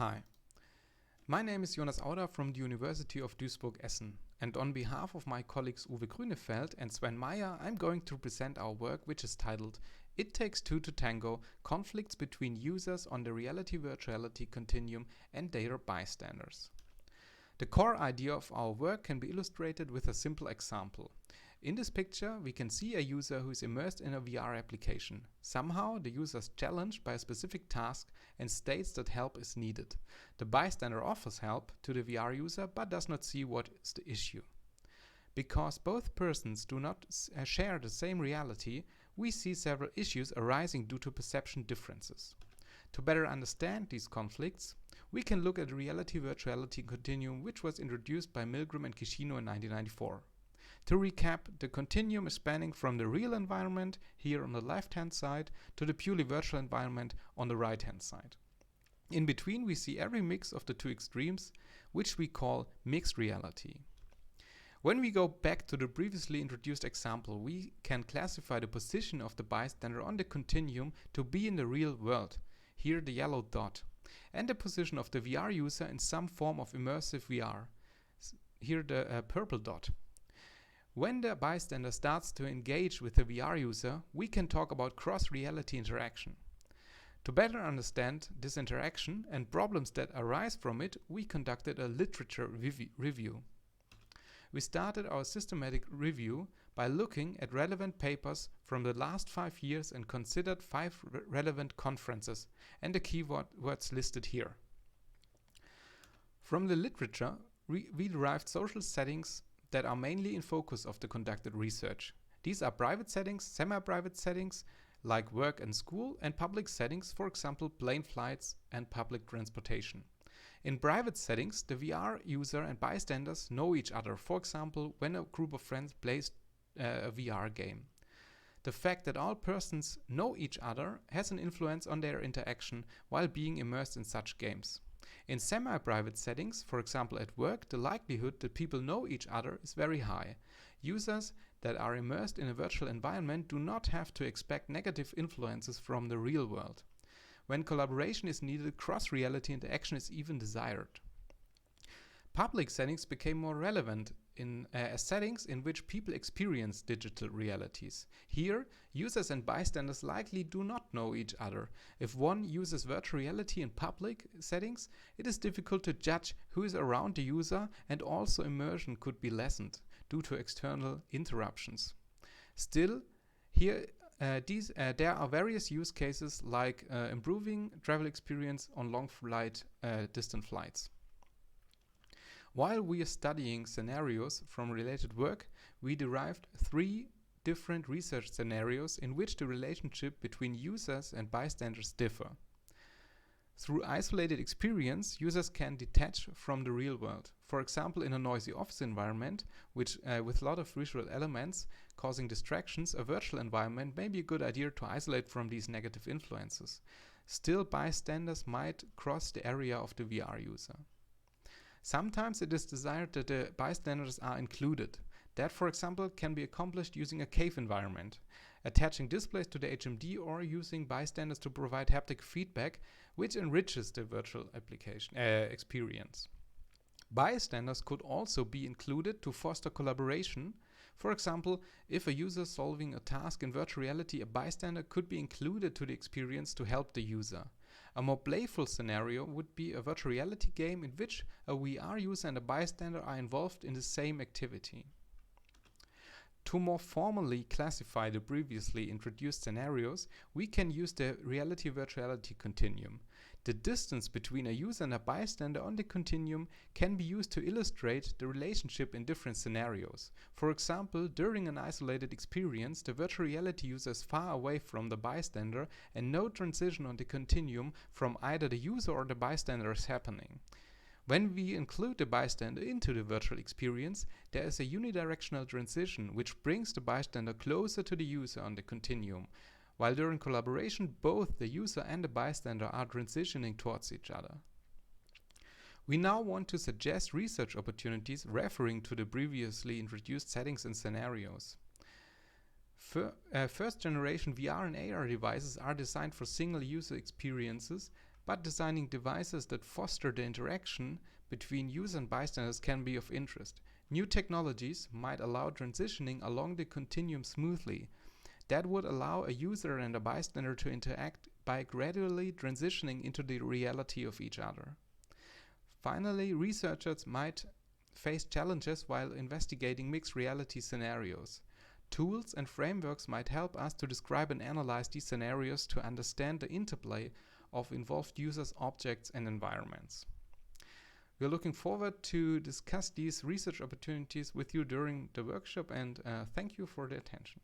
Hi, my name is Jonas Auder from the University of Duisburg-Essen, and on behalf of my colleagues Uwe Grünefeld and Sven Meyer, I'm going to present our work, which is titled It Takes Two to Tango: Conflicts Between Users on the Reality-Virtuality Continuum and Their Bystanders. The core idea of our work can be illustrated with a simple example. In this picture, we can see a user who is immersed in a VR application. Somehow, the user is challenged by a specific task and states that help is needed. The bystander offers help to the VR user but does not see what is the issue. Because both persons do not share the same reality, we see several issues arising due to perception differences. To better understand these conflicts, we can look at the Reality-Virtuality Continuum, which was introduced by Milgram and Kishino in 1994. To recap, the continuum is spanning from the real environment, here on the left-hand side, to the purely virtual environment on the right-hand side. In between, we see every mix of the two extremes, which we call mixed reality. When we go back to the previously introduced example, we can classify the position of the bystander on the continuum to be in the real world, here the yellow dot, and the position of the VR user in some form of immersive VR, here the purple dot. When the bystander starts to engage with the VR user, we can talk about cross-reality interaction. To better understand this interaction and problems that arise from it, we conducted a literature review. We started our systematic review by looking at relevant papers from the last 5 years and considered 5 relevant conferences and the keywords listed here. From the literature, we derived social settings that are mainly in focus of the conducted research. These are private settings, semi-private settings like work and school, and public settings, for example plane flights and public transportation. In private settings, the VR user and bystanders know each other, for example when a group of friends plays a VR game. The fact that all persons know each other has an influence on their interaction while being immersed in such games. In semi-private settings, for example at work, the likelihood that people know each other is very high. Users that are immersed in a virtual environment do not have to expect negative influences from the real world. When collaboration is needed, cross-reality interaction is even desired. Public settings became more relevant as settings in which people experience digital realities. Here, users and bystanders likely do not know each other. If one uses virtual reality in public settings, it is difficult to judge who is around the user, and also immersion could be lessened due to external interruptions. Still, here there are various use cases like improving travel experience on long distant flights. While we are studying scenarios from related work, we derived 3 different research scenarios in which the relationship between users and bystanders differ. Through isolated experience, users can detach from the real world. For example, in a noisy office environment, with a lot of visual elements causing distractions, a virtual environment may be a good idea to isolate from these negative influences. Still, bystanders might cross the area of the VR user. Sometimes it is desired that the bystanders are included. That, for example, can be accomplished using a cave environment, attaching displays to the HMD, or using bystanders to provide haptic feedback, which enriches the virtual application experience. Bystanders could also be included to foster collaboration. For example, if a user is solving a task in virtual reality, a bystander could be included to the experience to help the user. A more playful scenario would be a virtual reality game in which a VR user and a bystander are involved in the same activity. To more formally classify the previously introduced scenarios, we can use the Reality-Virtuality Continuum. The distance between a user and a bystander on the continuum can be used to illustrate the relationship in different scenarios. For example, during an isolated experience, the virtual reality user is far away from the bystander and no transition on the continuum from either the user or the bystander is happening. When we include the bystander into the virtual experience, there is a unidirectional transition which brings the bystander closer to the user on the continuum, while during collaboration both the user and the bystander are transitioning towards each other. We now want to suggest research opportunities referring to the previously introduced settings and scenarios. First generation VR and AR devices are designed for single user experiences, but designing devices that foster the interaction between user and bystanders can be of interest. New technologies might allow transitioning along the continuum smoothly. That would allow a user and a bystander to interact by gradually transitioning into the reality of each other. Finally, researchers might face challenges while investigating mixed reality scenarios. Tools and frameworks might help us to describe and analyze these scenarios to understand the interplay of involved users, objects, and environments. We're looking forward to discuss these research opportunities with you during the workshop, and thank you for the attention.